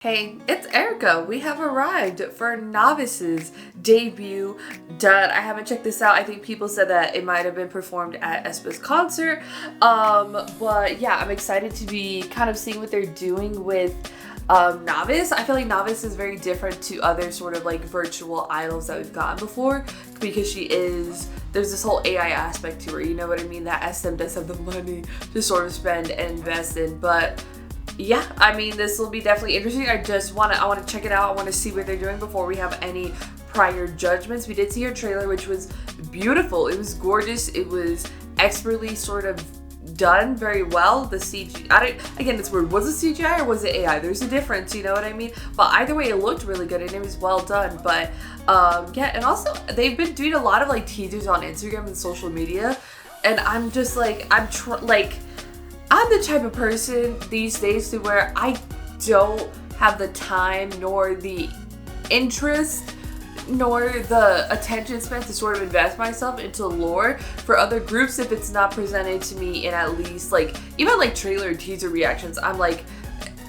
Hey, it's Erica. We have arrived for Naevis's debut done. I haven't checked this out. I think people said that it might have been performed at aespa's concert. But yeah, I'm excited to be kind of seeing what they're doing with Naevis. I feel like Naevis is very different to other sort of like virtual idols that we've gotten before because there's this whole AI aspect to her, you know what I mean? That SM does have the money to sort of spend and invest in, but yeah, I mean, this will be definitely interesting. I want to check it out. I want to see what they're doing before we have any prior judgments. We did see her trailer, which was beautiful. It was gorgeous. It was expertly sort of done very well. The CG, again, it's weird. Was it CGI or was it AI? There's a difference, you know what I mean? But either way, it looked really good and it was well done. But yeah, and also they've been doing a lot of like teasers on Instagram and social media, and I'm just like, I'm the type of person these days to where I don't have the time nor the interest nor the attention span to sort of invest myself into lore for other groups if it's not presented to me in at least like even like trailer and teaser reactions. I'm like,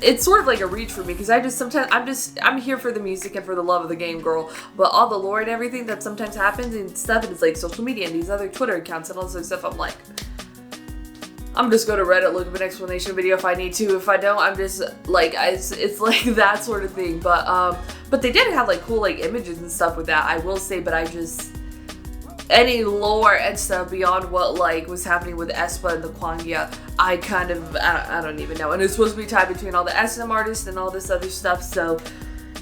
it's sort of like a reach for me because I'm here for the music and for the love of the game, girl. But all the lore and everything that sometimes happens and stuff, and it's like social media and these other Twitter accounts and all this other stuff, I'm just go to Reddit, look up an explanation video if I need to. If I don't, I'm just like, it's like that sort of thing. But they did have like cool like images and stuff with that, I will say. But any lore and stuff beyond what like was happening with aespa and the Kwangia, I don't even know. And it's supposed to be tied between all the SM artists and all this other stuff. So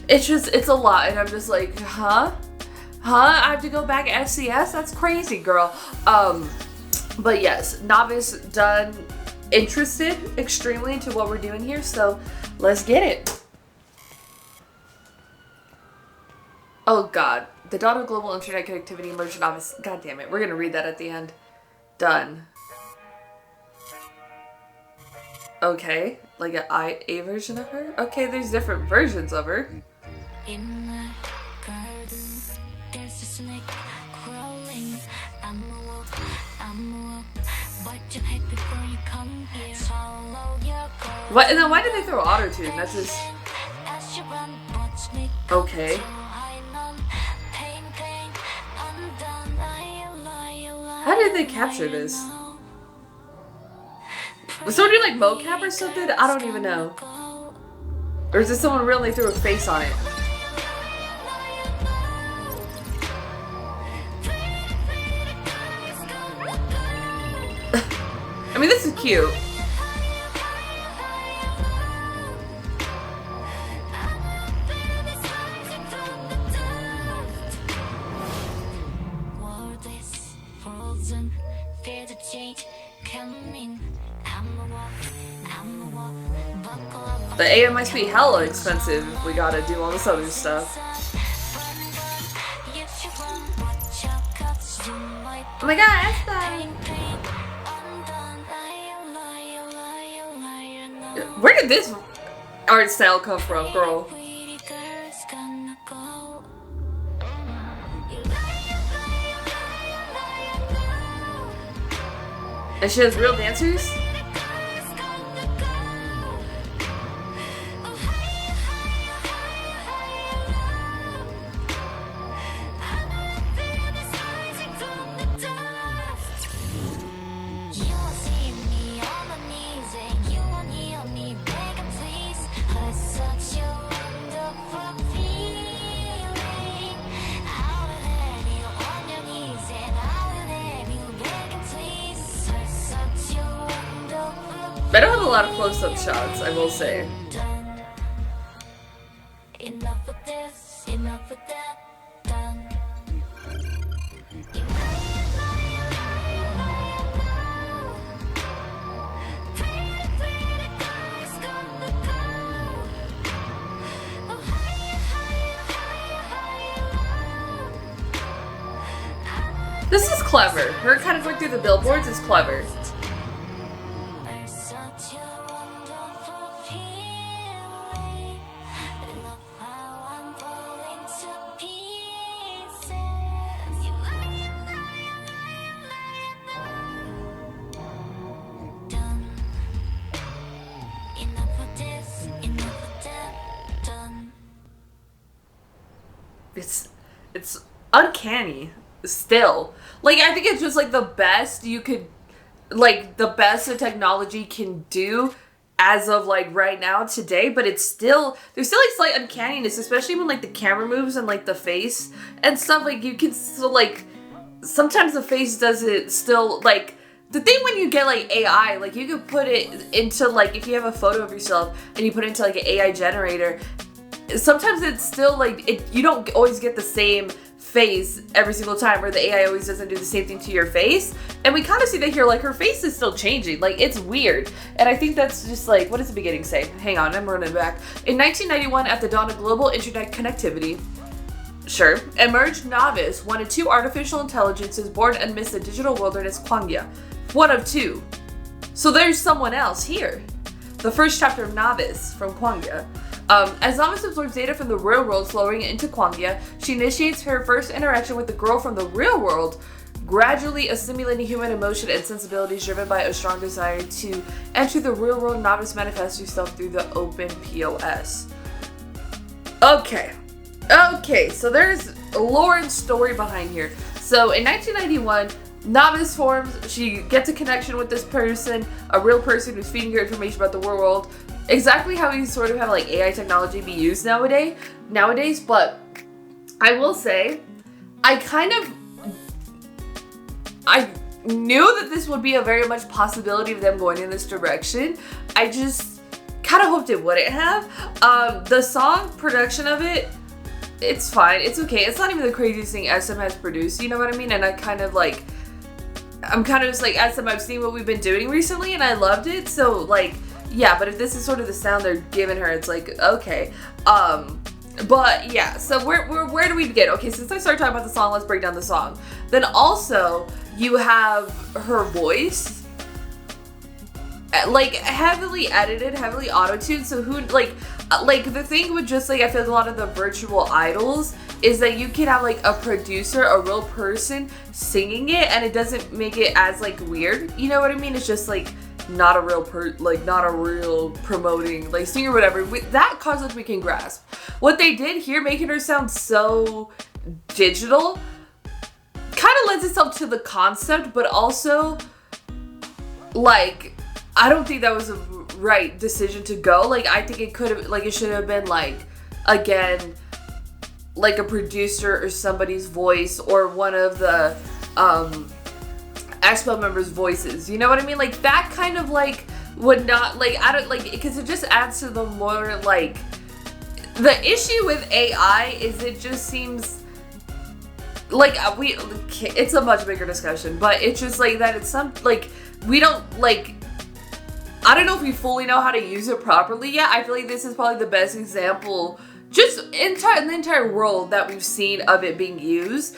it's a lot, and I'm just like, huh? I have to go back SCS? That's crazy, girl. But yes, Naevis done, interested extremely into what we're doing here, so let's get it. Oh god, the dawn of global internet connectivity emerged in Naevis. God damn it, we're gonna read that at the end. Done. Okay, like a version of her? Okay, there's different versions of her. In the garden, there's a snake crawling. What? And then why did they throw auto-tune? That's just... Okay. How did they capture this? Was someone doing like mocap or something? I don't even know. Or is this someone real and they threw a face on it? I mean, this is cute. The AM must be hella expensive if we gotta do all this other stuff. Oh my god, aespa! Where did this art style come from, girl? And she has real dancers? I don't have a lot of close-up shots, I will say. Enough of this, enough of that, done. This is clever. Her kind of going through the billboards is clever. it's uncanny still. Like, I think it's just like the best you could, like the best the technology can do as of like right now today, but it's still, there's still like slight uncanniness, especially when like the camera moves and like the face and stuff. Like, you can still like, sometimes the face doesn't still, like, the thing when you get like AI, like you could put it into like, if you have a photo of yourself and you put it into like an AI generator, sometimes it's still like, you don't always get the same face every single time, where the AI always doesn't do the same thing to your face. And we kind of see that here, like her face is still changing, like it's weird. And I think that's just like, what does the beginning say? Hang on, I'm running back. In 1991, at the dawn of global internet connectivity, sure, emerged Naevis, one of two artificial intelligences born amidst the digital wilderness Kwangya. One of two. So there's someone else here. The first chapter of Naevis from Kwangya. As Naevis absorbs data from the real world flowing into Kwangya, she initiates her first interaction with the girl from the real world, gradually assimilating human emotion and sensibilities driven by a strong desire to enter the real world. Naevis manifests herself through the open POS. Okay, so there's a lore and story behind here. So in 1991, Naevis forms, she gets a connection with this person, a real person who's feeding her information about the real world. Exactly how we sort of have like AI technology be used nowadays, but I will say, I knew that this would be a very much possibility of them going in this direction. I just kind of hoped it wouldn't have. The song production of it, it's fine, it's okay. It's not even the craziest thing SM has produced, you know what I mean? And I'm kind of just like, SM, I've seen what we've been doing recently and I loved it, so like, yeah, but if this is sort of the sound they're giving her, it's like, okay. But yeah, so where do we begin? Okay, since I started talking about the song, let's break down the song. Then also, you have her voice, like, heavily edited, heavily auto-tuned, so who, like, the thing with just, like, I feel like a lot of the virtual idols is that you can have, like, a producer, a real person singing it, and it doesn't make it as, like, weird, you know what I mean? It's just, like, not a real promoting, like, singer or whatever. That concept we can grasp. What they did here, making her sound so digital, kind of lends itself to the concept, but also, like, I don't think that was a right decision to go. Like, I think it could have, like, it should have been, like, again, like a producer or somebody's voice, or one of the, Expo members' voices, you know what I mean? Like, that kind of, like, would not, like, I don't, like, because it just adds to the more, like, the issue with AI is it just seems like, it's a much bigger discussion, but it's just, like, that it's some, like, we don't, like, I don't know if we fully know how to use it properly yet. I feel like this is probably the best example, just in the entire world, that we've seen of it being used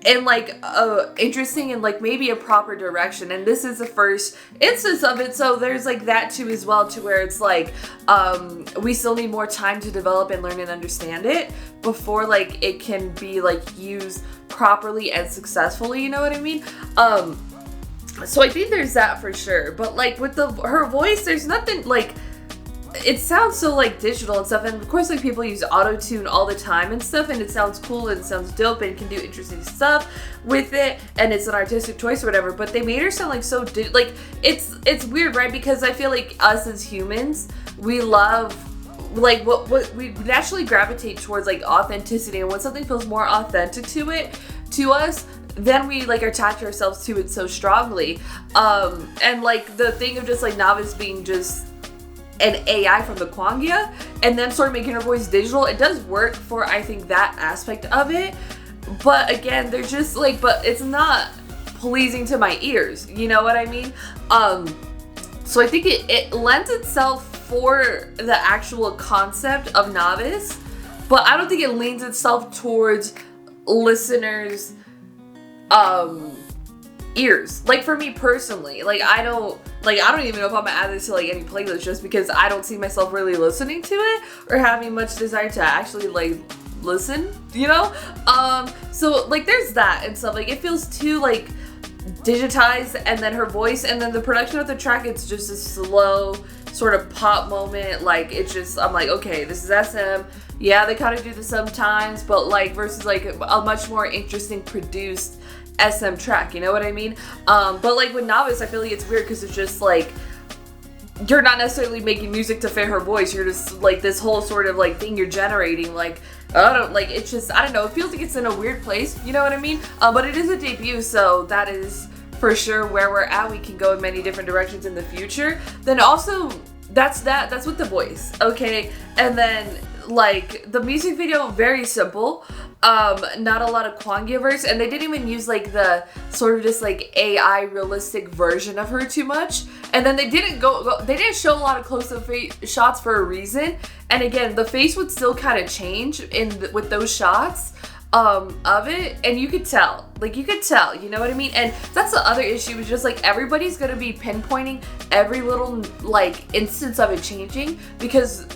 in, like, interesting and, like, maybe a proper direction. And this is the first instance of it, so there's, like, that too as well, to where it's like, we still need more time to develop and learn and understand it before, like, it can be, like, used properly and successfully, you know what I mean? So I think there's that for sure. But, like, with her voice, there's nothing, like, it sounds so, like, digital and stuff, and of course, like, people use auto-tune all the time and stuff, and it sounds cool and it sounds dope and can do interesting stuff with it, and it's an artistic choice or whatever, but they made her sound, like, so like, it's weird, right? Because I feel like us as humans, we love, like, what we naturally gravitate towards, like, authenticity, and when something feels more authentic to us, then we, like, attach ourselves to it so strongly. And, like, the thing of just, like, Naevis being just an AI from the Kwangya, and then sort of making her voice digital, it does work for, I think, that aspect of it. But again, they're just, like, but it's not pleasing to my ears, you know what I mean? So I think it lends itself for the actual concept of Naevis, but I don't think it leans itself towards listeners' ears. Like, for me personally, like, I don't even know if I'm gonna add this to, like, any playlist, just because I don't see myself really listening to it or having much desire to actually, like, listen, you know? So, like, there's that and stuff. Like, it feels too, like, digitized, and then her voice, and then the production of the track, it's just a slow sort of pop moment. Like, it's just, I'm like, okay, this is SM. Yeah, they kind of do this sometimes, but like versus like a much more interesting produced SM track, you know what I mean? But like with Naevis, I feel like it's weird because it's just like, you're not necessarily making music to fit her voice. You're just like this whole sort of like thing you're generating. Like, I don't like, it's just, I don't know. It feels like it's in a weird place. You know what I mean? But it is a debut. So that is for sure where we're at. We can go in many different directions in the future. Then also that's with the voice. Okay. And then like the music video, very simple. Not a lot of Kwangya-verse, and they didn't even use like the sort of just like AI realistic version of her too much. And then they didn't they didn't show a lot of close-up shots for a reason. And again, the face would still kind of change with those shots of it, and you could tell, you know what I mean? And that's the other issue, is just like everybody's gonna be pinpointing every little like instance of it changing, because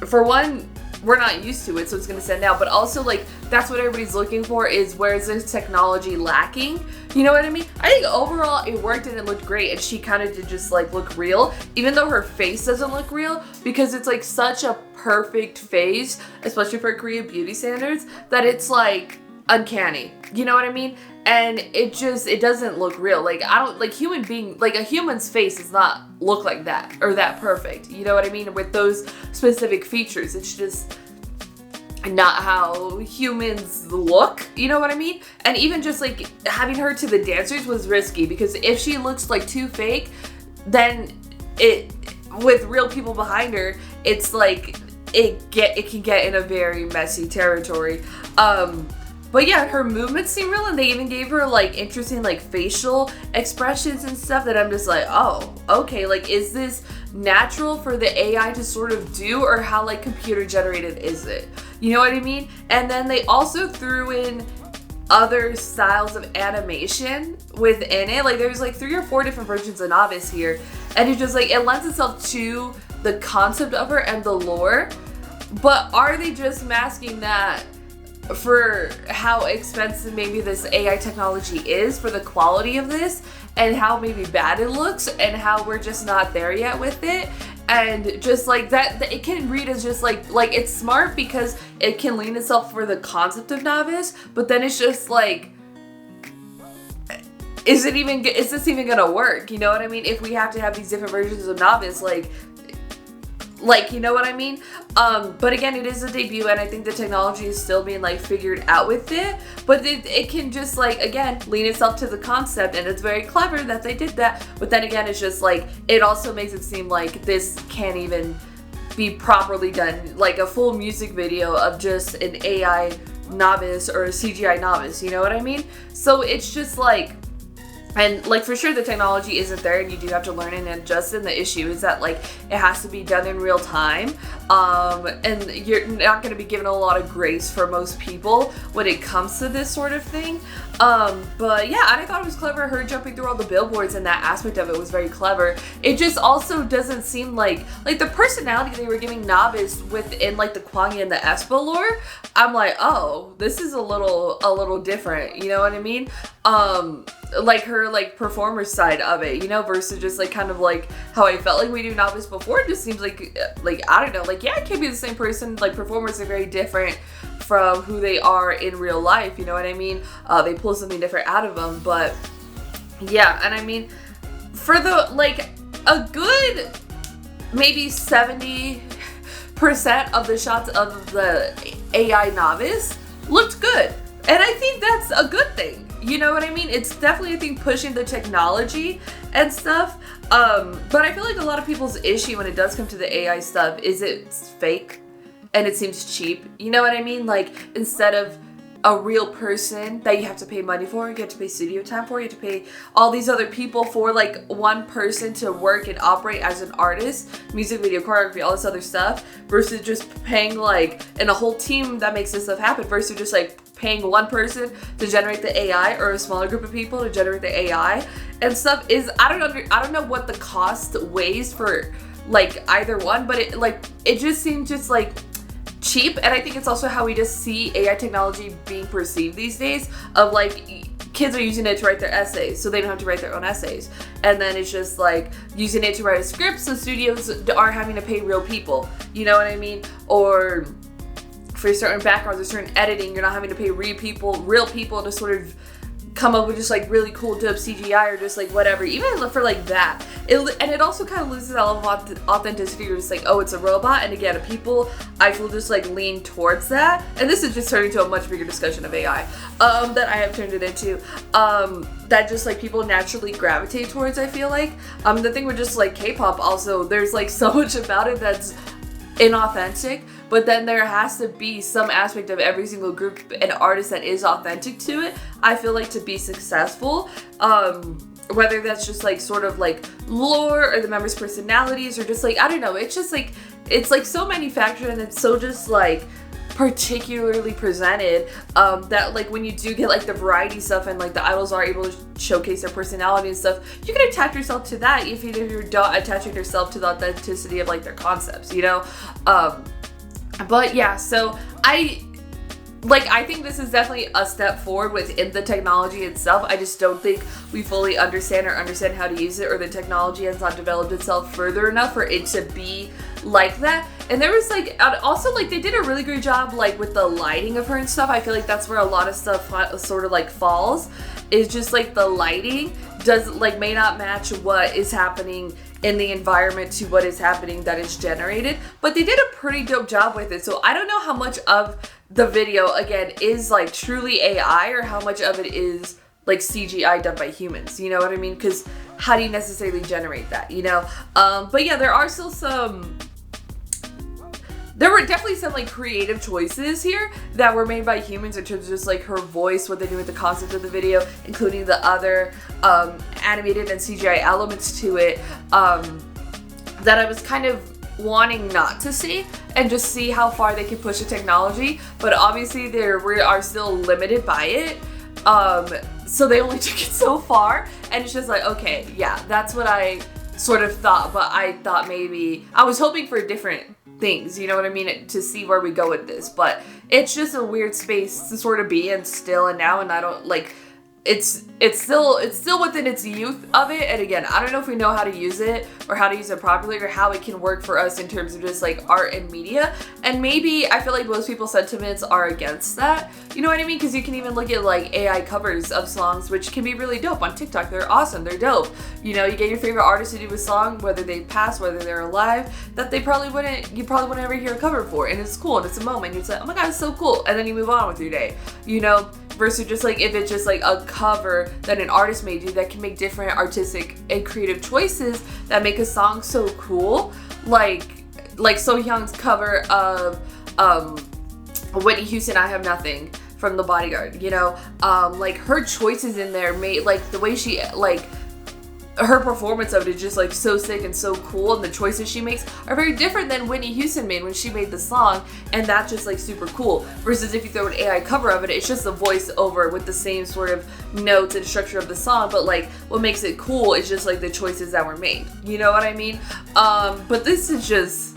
for one, we're not used to it, so it's gonna stand out. But also, like, that's what everybody's looking for, is where is this technology lacking? You know what I mean? I think overall it worked and it looked great, and she kind of did just like look real, even though her face doesn't look real, because it's like such a perfect face, especially for Korean beauty standards, that it's like uncanny. You know what I mean? And it doesn't look real. Like, I don't, like, a human's face does not look like that or that perfect. You know what I mean? With those specific features, it's just not how humans look. You know what I mean? And even just like having her to the dancers was risky, because if she looks like too fake, then with real people behind her, it's like it can get in a very messy territory. But yeah, her movements seem real, and they even gave her like interesting like facial expressions and stuff that I'm just like, oh, okay, like, is this natural for the AI to sort of do, or how like computer generated is it? You know what I mean? And then they also threw in other styles of animation within it. Like, there's like 3 or 4 different versions of Naevis here, and it's just like, it lends itself to the concept of her and the lore. But are they just masking that for how expensive maybe this AI technology is, for the quality of this, and how maybe bad it looks, and how we're just not there yet with it? And just like that it can read as just like it's smart because it can lean itself for the concept of Naevis, but then it's just like, is this even gonna work? You know what I mean? If we have to have these different versions of Naevis, like, you know what I mean? But again, it is a debut, and I think the technology is still being like figured out with it, but it can just like, again, lean itself to the concept, and it's very clever that they did that. But then again, it's just like, it also makes it seem like this can't even be properly done, like a full music video of just an AI Naevis or a CGI Naevis, you know what I mean? So it's just like, and like, for sure the technology isn't there, and you do have to learn and adjust, and the issue is that like it has to be done in real time, and you're not going to be given a lot of grace for most people when it comes to this sort of thing. But yeah, I thought it was clever, her jumping through all the billboards, and that aspect of it was very clever. It just also doesn't seem like the personality they were giving Naevis within like the Kwangya and the aespa lore. I'm like, oh, this is a little different, you know what I mean? Like her like performer side of it, you know, versus just like kind of like how I felt like we do Naevis before. It just seems like I don't know, like, yeah, it can be the same person. Like, performers are very different from who they are in real life, you know what I mean? They pull something different out of them. But yeah, and I mean, for the like a good maybe 70% of the shots of the AI Naevis looked good, and I think that's a good thing. You know what I mean? It's definitely, I think, pushing the technology and stuff. But I feel like a lot of people's issue when it does come to the AI stuff is it's fake and it seems cheap. You know what I mean? Like, instead of a real person that you have to pay money for, you have to pay studio time for, you have to pay all these other people for like one person to work and operate as an artist, music video, choreography, all this other stuff, versus just paying like, and a whole team that makes this stuff happen, versus just like paying one person to generate the AI, or a smaller group of people to generate the AI and stuff. Is I don't know what the cost weighs for like either one, but it just seems just like cheap. And I think it's also how we just see AI technology being perceived these days, of like kids are using it to write their essays, so they don't have to write their own essays. And then it's just like using it to write a script, so studios are having to pay real people. You know what I mean? Or for certain backgrounds or certain editing, you're not having to pay real people to sort of come up with just like really cool dope CGI or just like whatever, even for like that. And it also kind of loses that level of authenticity. You're just like, oh, it's a robot. And again, people, I feel just like lean towards that. And this is just turning into a much bigger discussion of AI that I have turned it into. That just like people naturally gravitate towards, I feel like. The thing with just like K-pop also, there's like so much about it that's inauthentic, but then there has to be some aspect of every single group and artist that is authentic to it, I feel like, to be successful. Whether that's just like sort of like lore or the members' personalities or just like, I don't know, it's just like, it's like so many factors, and it's so just like particularly presented that like when you do get like the variety stuff and like the idols are able to showcase their personality and stuff, you can attach yourself to that if you're not attaching yourself to the authenticity of like their concepts, you know? But yeah, so I think this is definitely a step forward within the technology itself. I just don't think we fully understand how to use it, or the technology has not developed itself further enough for it to be like that. And there was like, also like they did a really great job like with the lighting of her and stuff. I feel like that's where a lot of stuff sort of like falls, is just like the lighting may not match what is happening in the environment to what is happening that is generated, but they did a pretty dope job with it. So I don't know how much of the video again is like truly AI or how much of it is like CGI done by humans, you know what I mean? Because how do you necessarily generate that, you know? But yeah, there were definitely some like creative choices here that were made by humans in terms of just like her voice, what they do with the concept of the video, including the other animated and CGI elements to it that I was kind of wanting not to see, and just see how far they can push the technology. But obviously we are still limited by it. So they only took it so far, and it's just like, okay, yeah, that's what I sort of thought, but I thought maybe, I was hoping for different things, you know what I mean, to see where we go with this. But it's just a weird space to sort of be in still and now, and I don't like, it's still within its youth of it. And again, I don't know if we know how to use it or how to use it properly or how it can work for us in terms of just like art and media. And maybe I feel like most people's sentiments are against that, you know what I mean? Because you can even look at like AI covers of songs, which can be really dope on TikTok. They're awesome, they're dope. You know, you get your favorite artist to do a song, whether they pass, whether they're alive, that you probably wouldn't ever hear a cover for, and it's cool and it's a moment. You're just like, oh my god, it's so cool, and then you move on with your day, you know? Versus just like if it's just like a cover that an artist made you, that can make different artistic and creative choices that make a song so cool. Like So Hyung's cover of Whitney Houston, I Have Nothing from The Bodyguard, you know? Like her choices in there made like the way she like her performance of it is just like so sick and so cool, and the choices she makes are very different than Whitney Houston made when she made the song, and that's just like super cool. Versus if you throw an AI cover of it, it's just a voice over with the same sort of notes and structure of the song, but like what makes it cool is just like the choices that were made, you know what I mean? But this is just,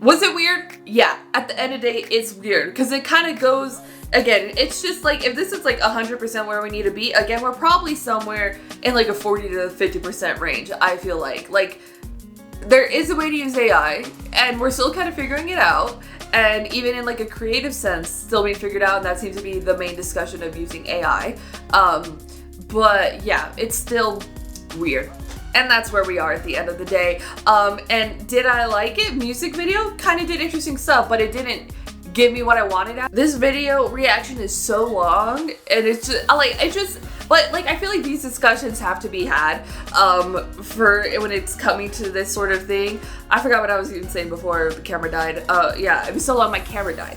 was it weird? Yeah, at the end of the day, it's weird because it kind of goes, again, it's just like, if this is like 100% where we need to be, again, we're probably somewhere in like a 40 to 50% range, I feel like. Like, there is a way to use AI, and we're still kind of figuring it out, and even in like a creative sense, still being figured out, and that seems to be the main discussion of using AI. But yeah, it's still weird. And that's where we are at the end of the day. And did I like it? Music video kind of did interesting stuff, but it didn't give me what I wanted out. This video reaction is so long, and it's just but like I feel like these discussions have to be had for when it's coming to this sort of thing. I forgot what I was even saying before the camera died. Yeah, it was so long my camera died.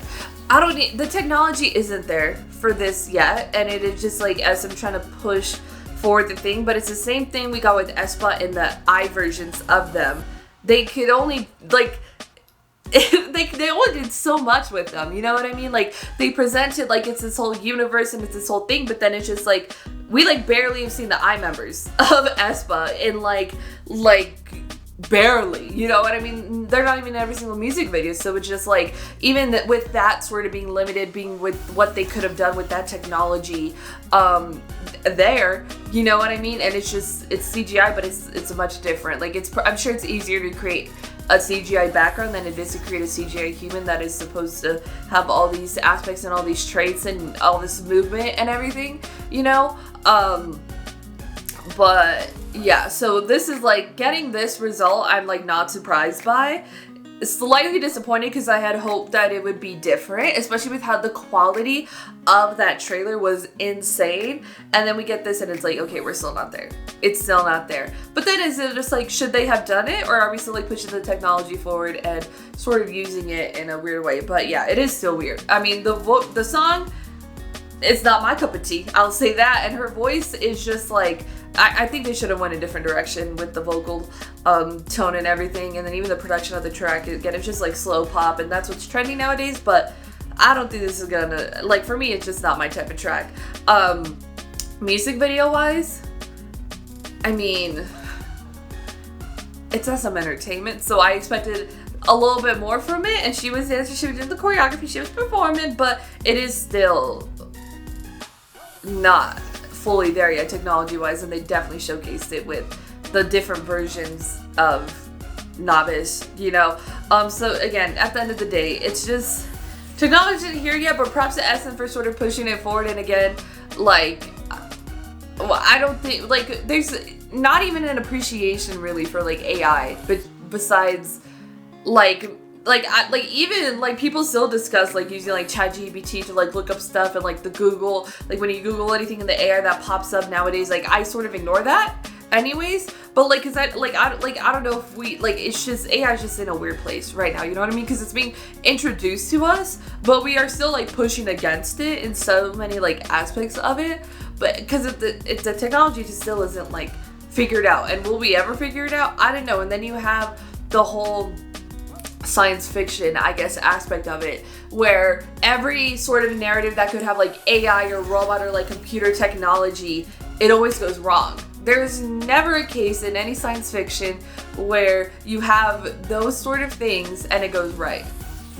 The technology isn't there for this yet, and it is just like as I'm trying to push forward the thing, but it's the same thing we got with aespa in the I versions of them. They could only like they only did so much with them, you know what I mean? Like, they presented like it's this whole universe and it's this whole thing, but then it's just like we like barely have seen the I members of aespa in like barely, you know what I mean? They're not even in every single music video, so it's just like, even with that sort of being limited, being with what they could have done with that technology there, you know what I mean? And it's CGI, but it's much different. Like, I'm sure it's easier to create a CGI background than it is to create a CGI human that is supposed to have all these aspects and all these traits and all this movement and everything, you know? But yeah, so this is like, getting this result, I'm like not surprised by. Slightly disappointed because I had hoped that it would be different, especially with how the quality of that trailer was insane. And then we get this and it's like, okay, we're still not there. It's still not there. But then is it just like, should they have done it? Or are we still like pushing the technology forward and sort of using it in a weird way? But yeah, it is still weird. I mean, the song, it's not my cup of tea. I'll say that. And her voice is just like, I think they should have went a different direction with the vocal tone and everything. And then even the production of the track, again, it's just like slow pop, and that's what's trending nowadays. But I don't think this is gonna, like, for me, it's just not my type of track. Music video wise, I mean, it's SM Entertainment, so I expected a little bit more from it. And she was dancing, she was doing the choreography, she was performing, but it is still not fully there yet technology wise, and they definitely showcased it with the different versions of Naevis, you know. So again, at the end of the day, it's just technology isn't here yet, but props to SM for sort of pushing it forward. And again, like, well, I don't think, like, there's not even an appreciation really for like AI, but besides even like people still discuss like using like ChatGPT to like look up stuff, and like the Google, like when you Google anything in the AI that pops up nowadays, like I sort of ignore that anyways. But like, cause I don't know if we, like, it's just, AI is just in a weird place right now, you know what I mean? Cause it's being introduced to us, but we are still like pushing against it in so many like aspects of it. But cause the technology just still isn't like figured out. And will we ever figure it out? I don't know. And then you have the whole science fiction, I guess, aspect of it, where every sort of narrative that could have like AI or robot or like computer technology, it always goes wrong. There's never a case in any science fiction where you have those sort of things and it goes right,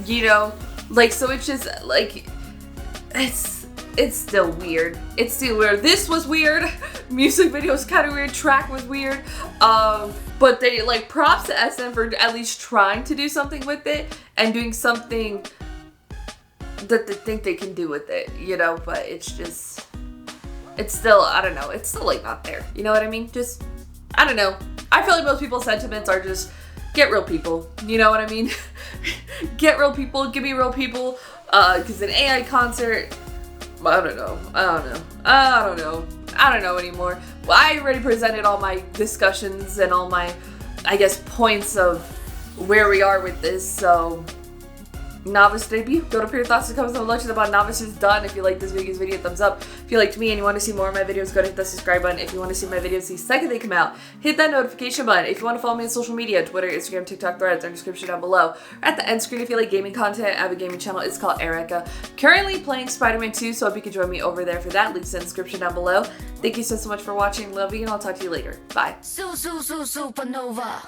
you know? Like, so it's just like, it's still weird. It's still weird. This was weird. Music video was kind of weird. Track was weird. But they, like, props to SM for at least trying to do something with it and doing something that they think they can do with it, you know? But it's just, it's still, I don't know. It's still, like, not there. You know what I mean? Just, I don't know. I feel like most people's sentiments are just, get real people. You know what I mean? Get real people. Give me real people. Because an AI concert, I don't know anymore. Well, I already presented all my discussions and all my, I guess, points of where we are with this. So, Naevis debut. Go to put your thoughts in the comments below. About Naevis is done. If you like this video, thumbs up. If you liked me and you want to see more of my videos, go to hit the subscribe button. If you want to see my videos the second they come out, hit that notification button. If you want to follow me on social media, Twitter, Instagram, TikTok, Threads, in the description down below. Or at the end screen if you like gaming content. I have a gaming channel. It's called Erika. Currently playing Spider-Man 2, so I hope you can join me over there for that. Links in the description down below. Thank you so much for watching. Love you, and I'll talk to you later. Bye. Supernova.